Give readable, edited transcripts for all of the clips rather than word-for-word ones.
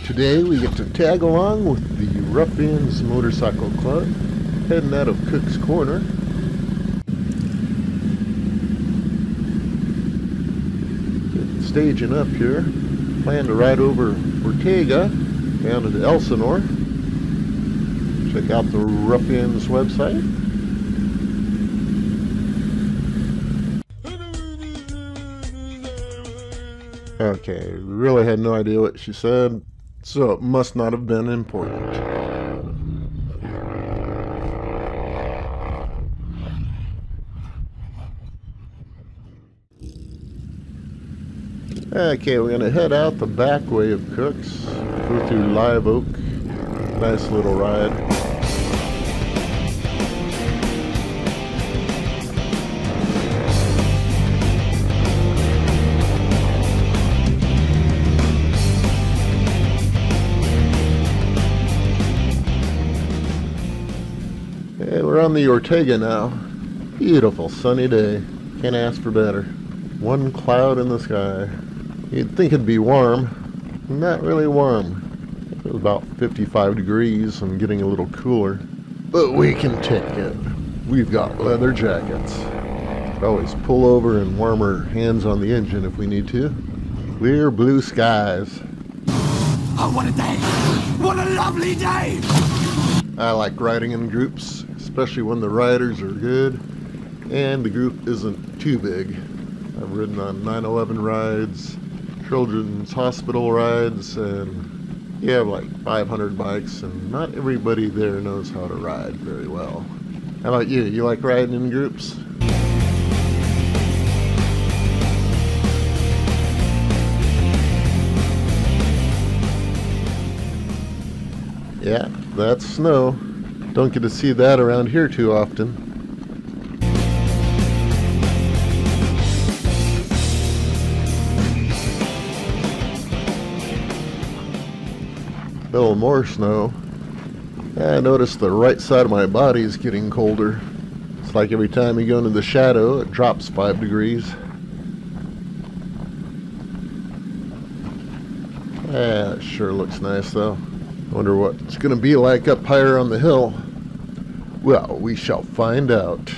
Today we get to tag along with the Ruffians Motorcycle Club, heading out of Cook's Corner. Staging up here. Plan to ride over Ortega down to the Elsinore. Check out the Ruffians website. Okay, we really had no idea what she said, so it must not have been important. Okay, we're going to head out the back way of Cook's, go through Live Oak. Nice little ride. Hey, we're on the Ortega now. Beautiful sunny day. Can't ask for better. One cloud in the sky. You'd think it'd be warm. Not really warm. It was about 55 degrees and getting a little cooler. But we can take it. We've got leather jackets. Could always pull over and warm our hands on the engine if we need to. Clear blue skies. Oh, what a day! What a lovely day! I like riding in groups, especially when the riders are good and the group isn't too big. I've ridden on 9/11 rides, children's hospital rides, and you have like 500 bikes, and not everybody there knows how to ride very well. How about you? You like riding in groups? Yeah, that's snow. Don't get to see that around here too often. A little more snow. I noticed the right side of my body is getting colder. It's like every time you go into the shadow, it drops 5 degrees. Yeah, it sure looks nice though. Wonder what it's going to be like up higher on the hill. Well, we shall find out.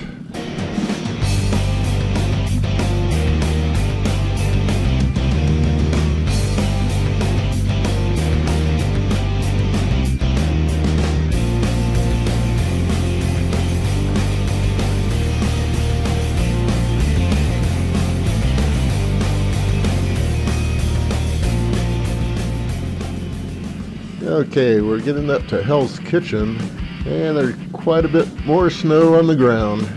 Okay, we're getting up to Hell's Kitchen, and there's quite a bit more snow on the ground.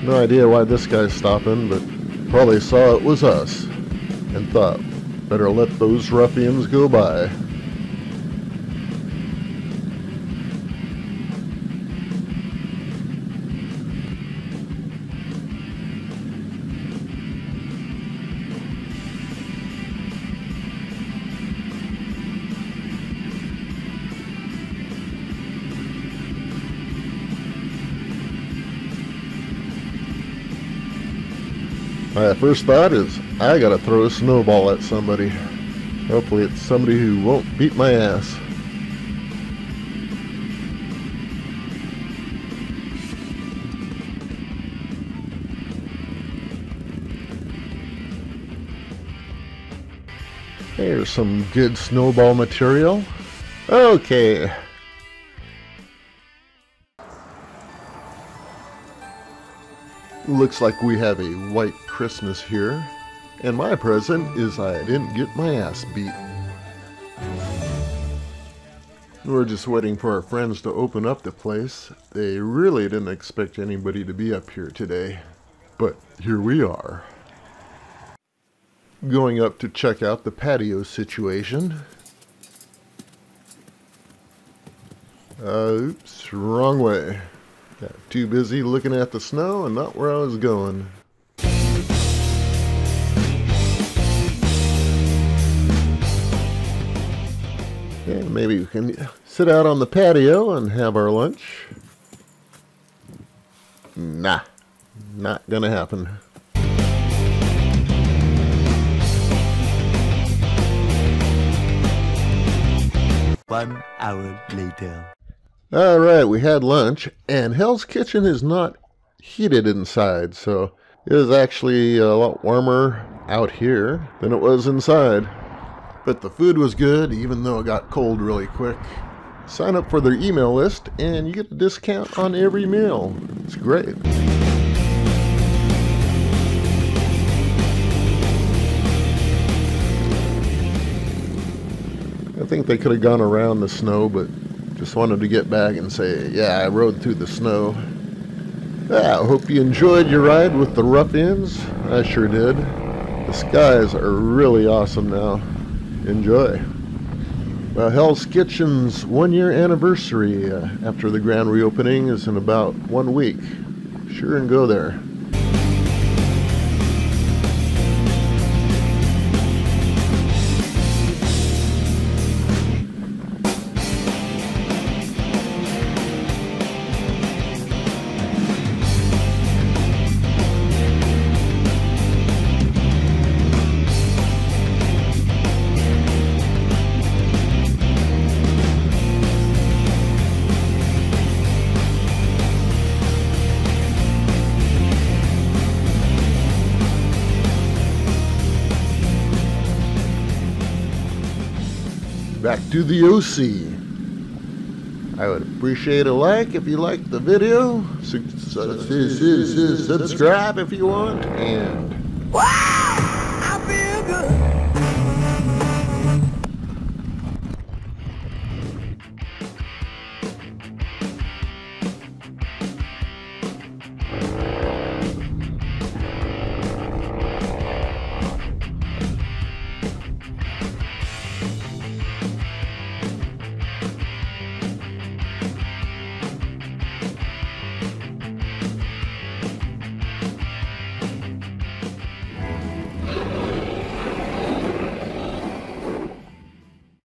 No idea why this guy's stopping, but probably saw it was us and thought, better let those ruffians go by. My first thought is, I gotta throw a snowball at somebody. Hopefully it's somebody who won't beat my ass. Here's some good snowball material. Okay. Looks like we have a white Christmas here, and my present is I didn't get my ass beat. We're just waiting for our friends to open up the place. They really didn't expect anybody to be up here today, but here we are. Going up to check out the patio situation. Oops, wrong way. Got too busy looking at the snow and not where I was going. Yeah, maybe we can sit out on the patio and have our lunch. Nah, not gonna happen. 1 hour later. Alright, we had lunch, and Hell's Kitchen is not heated inside, so it is actually a lot warmer out here than it was inside. But the food was good, even though it got cold really quick. Sign up for their email list, and you get a discount on every meal. It's great. I think they could have gone around the snow, but just wanted to get back and say, yeah, I rode through the snow. Yeah, I hope you enjoyed your ride with the Ruffians. I sure did. The skies are really awesome now. Enjoy. Well, Hell's Kitchen's 1-year anniversary after the grand reopening is in about 1 week. Sure and go there. Back to the OC. I would appreciate a like if you liked the video. Subscribe if you want, and